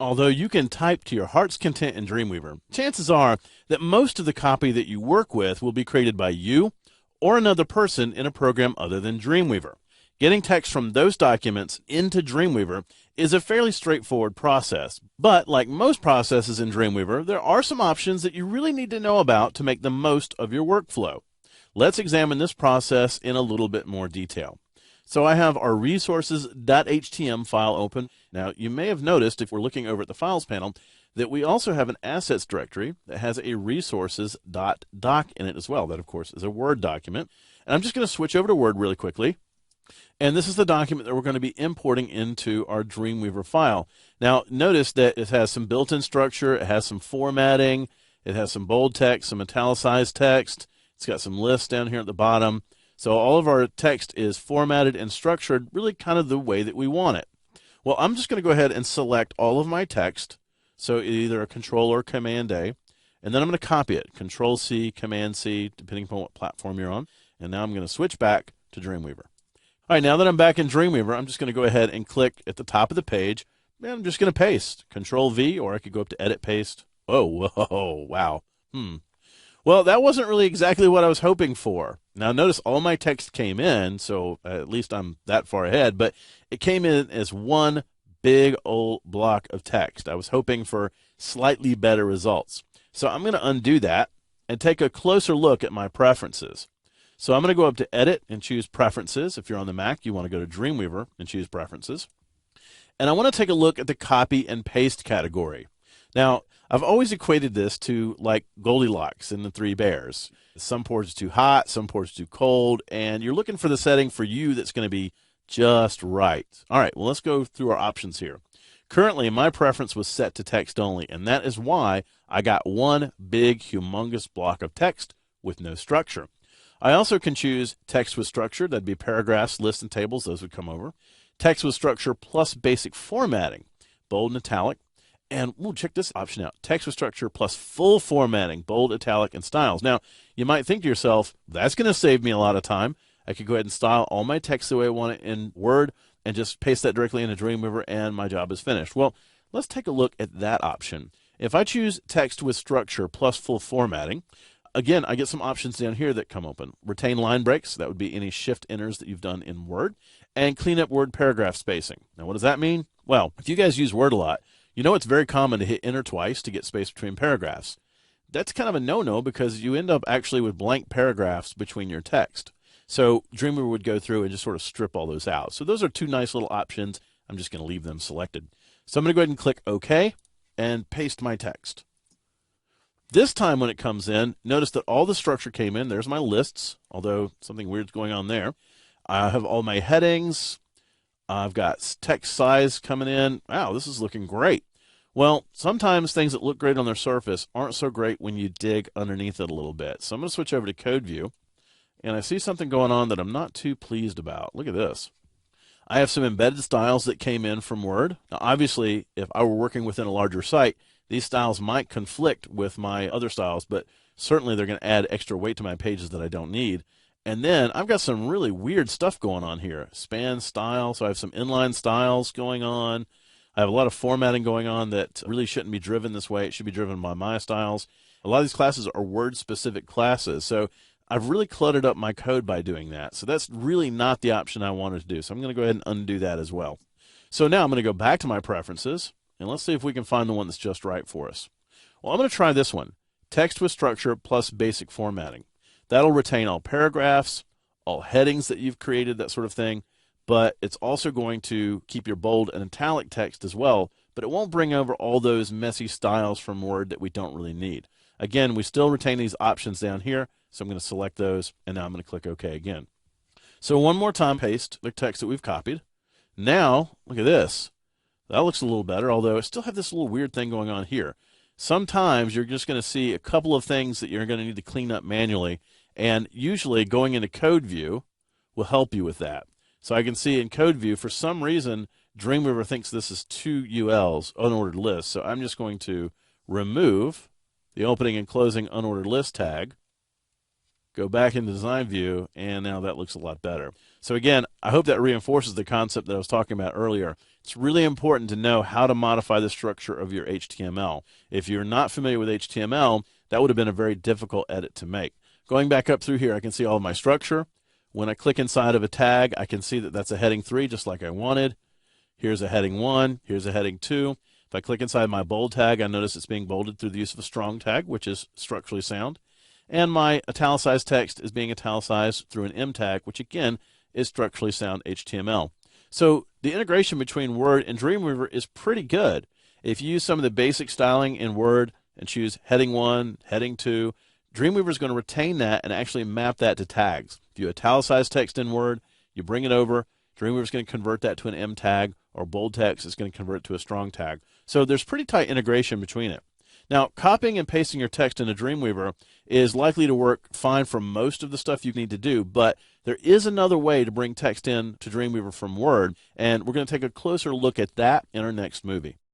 Although you can type to your heart's content in Dreamweaver, chances are that most of the copy that you work with will be created by you or another person in a program other than Dreamweaver. Getting text from those documents into Dreamweaver is a fairly straightforward process, but like most processes in Dreamweaver, there are some options that you really need to know about to make the most of your workflow. Let's examine this process in a little bit more detail. So I have our resources.htm file open. Now, you may have noticed, if we're looking over at the Files panel, that we also have an assets directory that has a resources.doc in it as well. That, of course, is a Word document. And I'm just going to switch over to Word really quickly. And this is the document that we're going to be importing into our Dreamweaver file. Now, notice that it has some built-in structure. It has some formatting. It has some bold text, some italicized text. It's got some lists down here at the bottom. So all of our text is formatted and structured really kind of the way that we want it. Well, I'm just going to go ahead and select all of my text. So either a Control or Command A. And then I'm going to copy it. Control C, Command C, depending upon what platform you're on. And now I'm going to switch back to Dreamweaver. All right, now that I'm back in Dreamweaver, I'm just going to go ahead and click at the top of the page. And I'm just going to paste. Control V, or I could go up to Edit Paste. Oh, whoa, wow. Well, that wasn't really exactly what I was hoping for. Now, notice all my text came in, so at least I'm that far ahead, but it came in as one big old block of text. I was hoping for slightly better results. So I'm going to undo that and take a closer look at my preferences. So I'm going to go up to Edit and choose Preferences. If you're on the Mac, you want to go to Dreamweaver and choose Preferences. And I want to take a look at the Copy and Paste category. Now, I've always equated this to like Goldilocks and the Three Bears. Some ports are too hot, some ports are too cold, and you're looking for the setting for you that's going to be just right. All right, well, let's go through our options here. Currently, my preference was set to text only, and that is why I got one big, humongous block of text with no structure. I also can choose text with structure. That'd be paragraphs, lists, and tables. Those would come over. Text with structure plus basic formatting, bold and italic. And check this option out. Text with structure plus full formatting, bold, italic, and styles. Now, you might think to yourself, that's going to save me a lot of time. I could go ahead and style all my text the way I want it in Word and just paste that directly into Dreamweaver, and my job is finished. Well, let's take a look at that option. If I choose text with structure plus full formatting, again, I get some options down here that come open. Retain line breaks. That would be any shift enters that you've done in Word. And clean up Word paragraph spacing. Now, what does that mean? Well, if you guys use Word a lot, you know it's very common to hit enter twice to get space between paragraphs. That's kind of a no-no because you end up actually with blank paragraphs between your text. So Dreamweaver would go through and just sort of strip all those out. So those are two nice little options. I'm just going to leave them selected. So I'm going to go ahead and click OK and paste my text. This time when it comes in, notice that all the structure came in. There's my lists, although something weird's going on there. I have all my headings. I've got text size coming in. Wow, this is looking great. Well, sometimes things that look great on their surface aren't so great when you dig underneath it a little bit. So I'm going to switch over to Code View, and I see something going on that I'm not too pleased about. Look at this. I have some embedded styles that came in from Word. Now, obviously, if I were working within a larger site, these styles might conflict with my other styles, but certainly they're going to add extra weight to my pages that I don't need. And then I've got some really weird stuff going on here. Span style, so I have some inline styles going on. I have a lot of formatting going on that really shouldn't be driven this way. It should be driven by my styles. A lot of these classes are Word-specific classes, so I've really cluttered up my code by doing that. So that's really not the option I wanted to do. So I'm going to go ahead and undo that as well. So now I'm going to go back to my preferences, and let's see if we can find the one that's just right for us. Well, I'm going to try this one, text with structure plus basic formatting. That'll retain all paragraphs, all headings that you've created, that sort of thing, but it's also going to keep your bold and italic text as well, but it won't bring over all those messy styles from Word that we don't really need. Again, we still retain these options down here, so I'm going to select those, and now I'm going to click OK again. So one more time, paste the text that we've copied. Now, look at this. That looks a little better, although I still have this little weird thing going on here. Sometimes you're just going to see a couple of things that you're going to need to clean up manually, and usually going into Code View will help you with that. So I can see in Code View, for some reason, Dreamweaver thinks this is two ULs, unordered lists. So I'm just going to remove the opening and closing unordered list tag. go back into design view, and now that looks a lot better. So again, I hope that reinforces the concept that I was talking about earlier. It's really important to know how to modify the structure of your HTML. If you're not familiar with HTML, that would have been a very difficult edit to make. Going back up through here, I can see all of my structure. When I click inside of a tag, I can see that that's a heading 3, just like I wanted. Here's a heading 1. Here's a heading 2. If I click inside my bold tag, I notice it's being bolded through the use of a strong tag, which is structurally sound. And my italicized text is being italicized through an M tag, which again is structurally sound HTML. So the integration between Word and Dreamweaver is pretty good. If you use some of the basic styling in Word and choose heading 1, heading 2, Dreamweaver is going to retain that and actually map that to tags. If you italicize text in Word, you bring it over, Dreamweaver is going to convert that to an M tag, or bold text is going to convert it to a strong tag. So there's pretty tight integration between it. Now, copying and pasting your text into Dreamweaver is likely to work fine for most of the stuff you need to do, but there is another way to bring text in to Dreamweaver from Word, and we're going to take a closer look at that in our next movie.